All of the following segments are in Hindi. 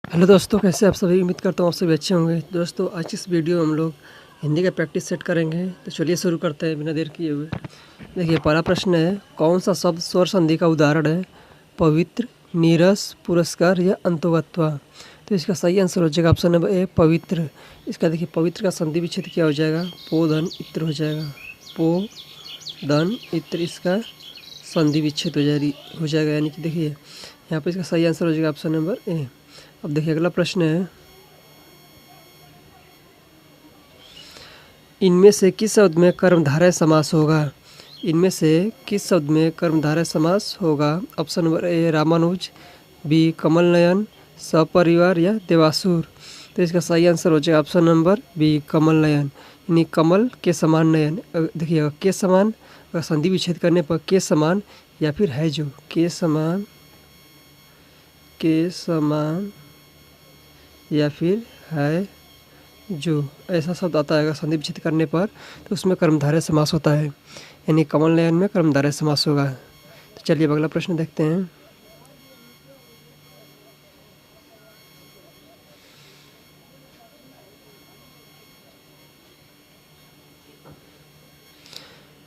हेलो दोस्तों, कैसे आप सभी। उम्मीद करता हूँ आप सभी अच्छे होंगे। दोस्तों, आज इस वीडियो में हम लोग हिंदी का प्रैक्टिस सेट करेंगे। तो चलिए शुरू करते हैं बिना देर किए हुए। देखिए, पहला प्रश्न है, कौन सा शब्द स्वर संधि का उदाहरण है? पवित्र, नीरस, पुरस्कार या अंतोगत्वा। तो इसका सही आंसर हो जाएगा ऑप्शन नंबर ए, पवित्र। इसका देखिए, पवित्र का संधि विच्छेद क्या हो जाएगा? पो धन इत्र हो जाएगा। पो धन इत्र इसका संधि विच्छेद हो जाएगा। यानी कि देखिए, यहाँ पर इसका सही आंसर हो जाएगा ऑप्शन नंबर ए। अब देखिए, अगला प्रश्न है, इनमें से किस शब्द में कर्मधारय समास होगा? इनमें से किस शब्द में कर्मधारय समास होगा? ऑप्शन नंबर ए, रामानुज, बी, कमल नयन, सपरिवार या देवासुर। तो इसका सही आंसर हो जाएगा ऑप्शन नंबर बी, कमल नयन। यानी कमल के समान नयन। देखिए, के समान अगर संधि विच्छेद करने पर के समान या फिर है जो, के समान या फिर है जो, ऐसा शब्द आता है अगर संधि विच्छेद करने पर, तो उसमें कर्मधारय समास होता है। यानी कमल नयन में कर्मधारय समास होगा। तो चलिए अब अगला प्रश्न देखते हैं।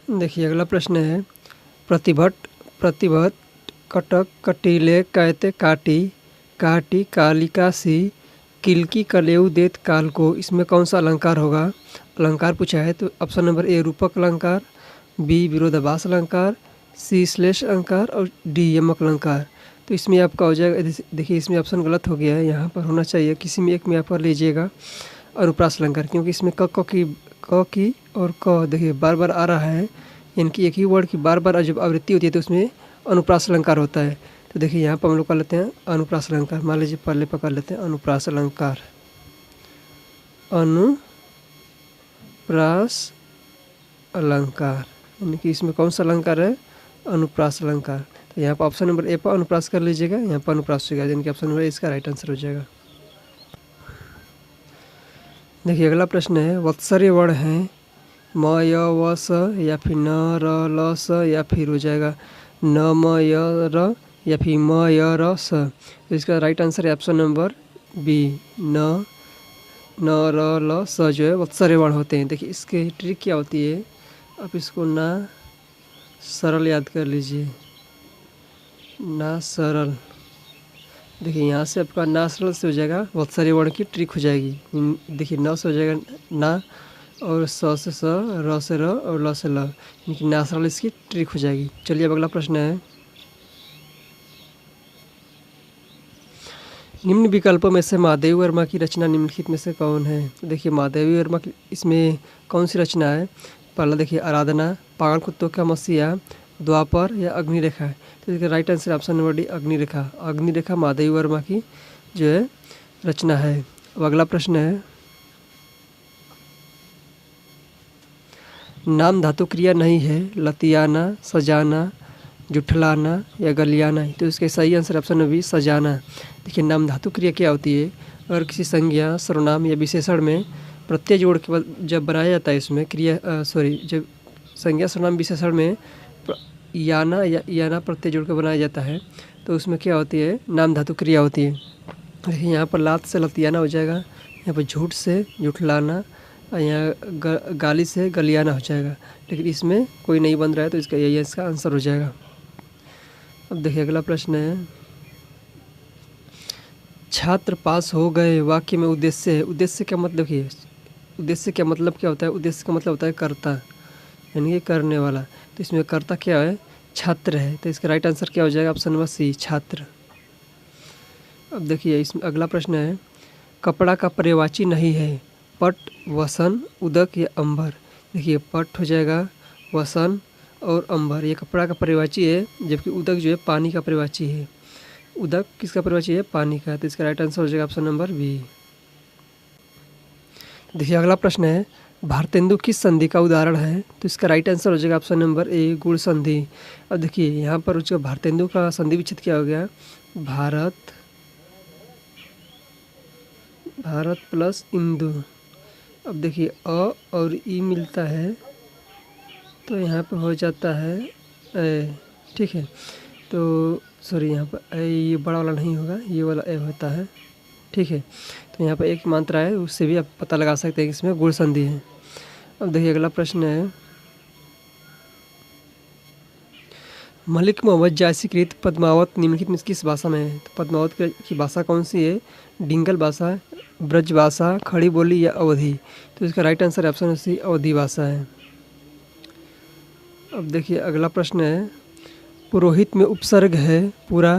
देखिए, अगला प्रश्न है, प्रतिभट, कटक, कटीले, कहते, काटी, काटी, कालिकासी, किलकी, कलेऊ, देत, काल को। इसमें कौन सा अलंकार होगा? अलंकार पूछा है तो ऑप्शन नंबर ए, रूपक अलंकार, बी, विरोधाभास अलंकार, सी, श्लेष अलंकार और डी, यमक अलंकार। तो इसमें आपका हो जाएगा, देखिए इसमें ऑप्शन गलत हो गया है। यहाँ पर होना चाहिए किसी में एक में आप कर लीजिएगा अनुप्रास अलंकार, क्योंकि इसमें क की और क देखिए बार बार आ रहा है। यानी कि एक ही वर्ड की बार बार जब आवृत्ति होती है तो उसमें अनुप्रास अलंकार होता है। तो देखिए, यहाँ पर हम लोग कर लेते हैं अनुप्रास अलंकार। मान लीजिए पहले पकड़ लेते हैं अनुप्रास अलंकार। अनुप्रास अलंकार यानी कि इसमें कौन सा अलंकार है? अनुप्रास अलंकार। तो यहाँ पर ऑप्शन नंबर ए पर अनुप्रास कर लीजिएगा। यहाँ पर अनुप्रास हो गया, यानी कि ऑप्शन नंबर ए इसका राइट आंसर हो जाएगा। देखिए, अगला प्रश्न है, वत्सर्य वर्ण है म, य, व, स या फिर न, र, ल, स या फिर हो जाएगा न, म, य, र या फिर म, य, र, स। तो इसका राइट आंसर है ऑप्शन नंबर बी, न, र, ल, स जो है वत्सर्य वर्ण होते हैं। देखिए, इसके ट्रिक क्या होती है, आप इसको ना सरल याद कर लीजिए। ना सरल, देखिए यहाँ से आपका ना सरल से हो जाएगा वत्सर्य वर्ण की ट्रिक हो जाएगी। देखिए, न से हो जाएगा ना, और स से स, र से र और ल से ल, यानी कि ना सरल इसकी ट्रिक हो जाएगी। चलिए अब अगला प्रश्न है, निम्न विकल्पों में से महादेवी वर्मा की रचना निम्नलिखित में से कौन है? देखिए, महादेवी वर्मा की इसमें कौन सी रचना है? पहला देखिए, आराधना, पागल कुत्तों का मसीहा, द्वापर या अग्निरेखा है। तो इसका right answer option number D, Agnirekha. Agnirekha Mahadevi Verma की जो है रचना है। अब अगला प्रश्न है, नाम धातु क्रिया नहीं है, लतियाना, सजाना, जुठलाना या गलियाना। तो इसका सही आंसर ऑप्शन नंबर बी, सजाना। देखिए, नाम धातु क्रिया क्या होती है? अगर किसी संज्ञा, सर्वनाम या विशेषण में प्रत्यय जोड़ के बाद जब बनाया जाता है इसमें जब संज्ञा, सर्वनाम, विशेषण में याना या याना प्रत्यय जोड़ के बनाया जाता है तो उसमें क्या होती है? नाम धातु क्रिया होती है। देखिए, यहाँ पर लात से लतियाना हो जाएगा, यहाँ पर झूठ से जुठलाना और यहाँ गाली से गलियाना हो जाएगा। लेकिन इसमें कोई नहीं बन रहा है तो इसका यही इसका आंसर हो जाएगा। अब देखिए, अगला प्रश्न है, छात्र पास हो गए वाक्य में उद्देश्य है। उद्देश्य क्या मतलब? देखिए, उद्देश्य क्या मतलब क्या होता है? उद्देश्य का मतलब होता है कर्ता, यानी कि करने वाला। तो इसमें कर्ता क्या है? छात्र है। तो इसका राइट आंसर क्या हो जाएगा? ऑप्शन नंबर सी, छात्र। अब देखिए, इसमें अगला प्रश्न है, कपड़ा का पर्यायवाची नहीं है, पट, वसन, उदक या अंबर। देखिए, पट हो जाएगा, वसन और अंबर ये कपड़ा का पर्यायवाची है, जबकि उदक जो है पानी का पर्यायवाची है। उदक किसका पर्यायवाची है? पानी का। तो इसका राइट आंसर हो जाएगा ऑप्शन नंबर बी। देखिए, अगला प्रश्न है, भारतेंदु किस संधि का उदाहरण है? तो इसका राइट आंसर हो जाएगा ऑप्शन नंबर ए, गुण संधि। अब देखिए, यहाँ पर उसका भारतेंदु का संधि विच्छेद क्या हो गया? भारत प्लस इंदु। अब देखिए, अ और ई मिलता है तो यहाँ पर हो जाता है ए, ठीक है। तो सॉरी, यहाँ पर ए ये बड़ा वाला नहीं होगा, ये वाला ए होता है। ठीक है, तो यहाँ पर एक मात्रा है, उससे भी आप पता लगा सकते हैं कि इसमें गुण संधि है। अब देखिए अगला प्रश्न है, मलिक मोहम्मद जायसी कृत पद्मावत निम्नलिखित में किस भाषा में है? तो पद्मावत की भाषा कौन सी है? डिंगल भाषा, ब्रज भाषा, खड़ी बोली या अवधी? तो इसका राइट आंसर ऑप्शन सी अवधी भाषा है। अब देखिए अगला प्रश्न है, पुरोहित में उपसर्ग है पुरा,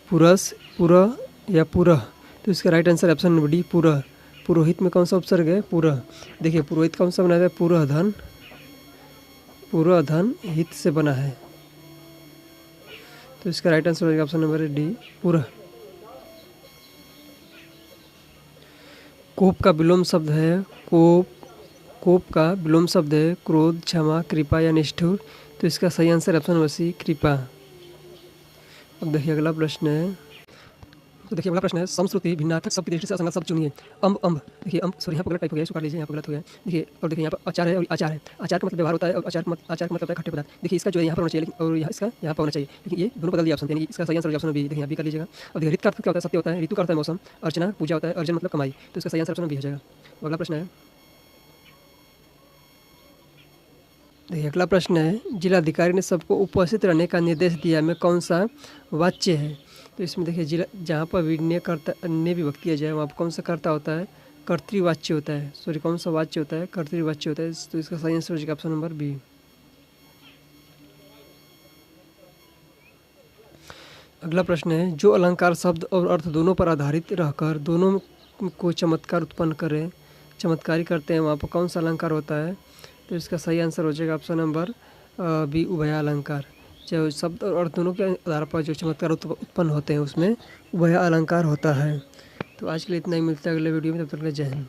पुरस, पुरः या पुरः? तो इसका right answer option number D पुरः। पुरोहित में कौन सा उपसर्ग है? पुरः। देखिए पुरोहित कौन सा बना है? पुरः धन, पुरः धन हित से बना है, तो इसका राइट आंसर होगा ऑप्शन नंबर डी पुरः। कोप का विलोम शब्द है कोप, कोप का विलोम शब्द है क्रोध, क्षमा, कृपा या निष्ठुर? तो इसका सही आंसर ऑप्शन नंबर सी कृपा। अब देखिए अगला प्रश्न है, तो देखिए अगला प्रश्न है, समश्रुति भिन्नार्थक शब्द की दृष्टि से असंगत शब्द चुनिए। अम्ब, अम्ब, देखिए अम्ब, सॉरी यहाँ पर गलत टाइप हो गया, इसको काट लीजिए, यहाँ पर गलत हो गया। देखिए और देखिए यहाँ पर अचार है और आचार है। आचार का मतलब व्यवहार होता है और आचार का मतलब होता है खट्टे पदार्थ। देखिए इसका जो है यहाँ पर होना चाहिए, लेकिन और यहाँ इसका यहाँ पर होना चाहिए, लेकिन ये दोनों बदल दिया ऑप्शन, यानी इसका सही आंसर ऑप्शन बी। देखिए यहाँ बी कर लीजिएगा। अब देखिए ऋत का अर्थ क्या होता है? सत्य होता है। ऋतु का अर्थ है मौसम। अर्चना पूजा होता है। अर्जन मतलब कमाई, तो इसका सही आंसर ऑप्शन बी हो जाएगा। अगला प्रश्न है, देखिए अगला प्रश्न है, जिलाधिकारी ने सबको उपस्थित रहने का निर्देश दिया में कौन सा वाच्य है? तो इसमें देखिए जिला, जहाँ पर विण्यकर्ता अन्य विभक्ति आ जाए वहाँ पर कौन सा कर्ता होता है? कर्तृवाच्य होता है। सॉरी कौन सा वाच्य होता है? कर्तृवाच्य होता है, तो इसका सही आंसर हो जाएगा ऑप्शन नंबर बी। अगला प्रश्न है, जो अलंकार शब्द और अर्थ दोनों पर आधारित रहकर दोनों को चमत्कार उत्पन्न करे, चमत्कारी करते हैं, वहाँ पर कौन सा अलंकार होता है? तो इसका सही आंसर हो जाएगा ऑप्शन नंबर बी उभया अलंकार। जो शब्द और अर्थ दोनों के आधार पर जो चमत्कार उत्पन्न होते हैं उसमें उभया अलंकार होता है। तो आज के लिए इतना ही, मिलता है अगले वीडियो में, तब तक के लिए जय हिंद।